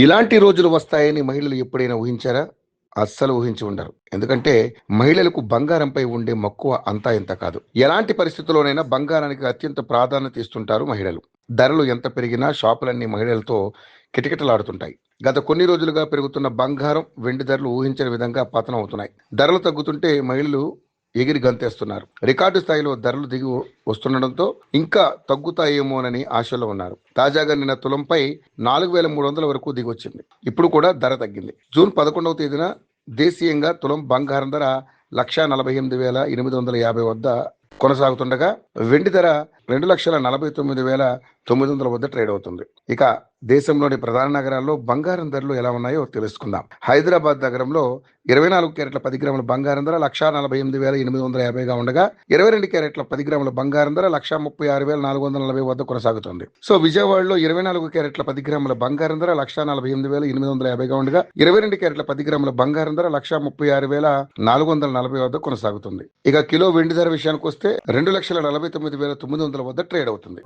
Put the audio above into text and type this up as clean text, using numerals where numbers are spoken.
ఇలాంటి రోజులు వస్తాయని మహిళలు ఎప్పుడైనా ఊహించారా? అస్సలు ఊహించి ఉండరు. ఎందుకంటే మహిళలకు బంగారంపై ఉండే మక్కువ అంతా ఇంత కాదు. ఎలాంటి పరిస్థితుల్లోనైనా బంగారానికి అత్యంత ప్రాధాన్యత ఇస్తుంటారు మహిళలు. ధరలు ఎంత పెరిగినా షాపులన్నీ మహిళలతో కిటకిటలాడుతుంటాయి. గత కొన్ని రోజులుగా పెరుగుతున్న బంగారం, వెండి ధరలు ఊహించని విధంగా పతనం అవుతున్నాయి. ధరలు తగ్గుతుంటే మహిళలు ఎగిరి గంతేస్తున్నారు. రికార్డు స్థాయిలో ధరలు దిగి వస్తుండడంతో ఇంకా తగ్గుతాయేమోనని ఆశలో ఉన్నారు. తాజాగా నిన్న తులంపై 4,300 వరకు దిగొచ్చింది. ఇప్పుడు కూడా ధర తగ్గింది. జూన్ 11వ తేదీన దేశీయంగా తులం బంగారం ధర 1,48,850 వద్ద కొనసాగుతుండగా, వెండి ధర 2,49,900 వద్ద ట్రేడ్ అవుతుంది. ఇక దేశంలోని ప్రధాన నగరాల్లో బంగారం ధరలు ఎలా ఉన్నాయో తెలుసుకుందాం. హైదరాబాద్ నగరంలో 24 క్యారెట్ల 10 గ్రాముల బంగారం ధర 1,48,850గా ఉండగా, 22 క్యారెట్ల 10 గ్రాముల బంగారం ధర 1,36,440 వద్ద కొనసాగుతుంది. సో విజయవాడలో 24 క్యారెట్ల 10 గ్రాముల బంగారం ధర 1,48,850గా ఉండగా, 22 క్యారెట్ల 10 గ్రాముల బంగారం ధర 1,36,440 వద్ద కొనసాగుతుంది. ఇక కిలో వెండి ధర విషయానికి వస్తే 2,49,900 వద్ద ట్రేడ్ అవుతుంది.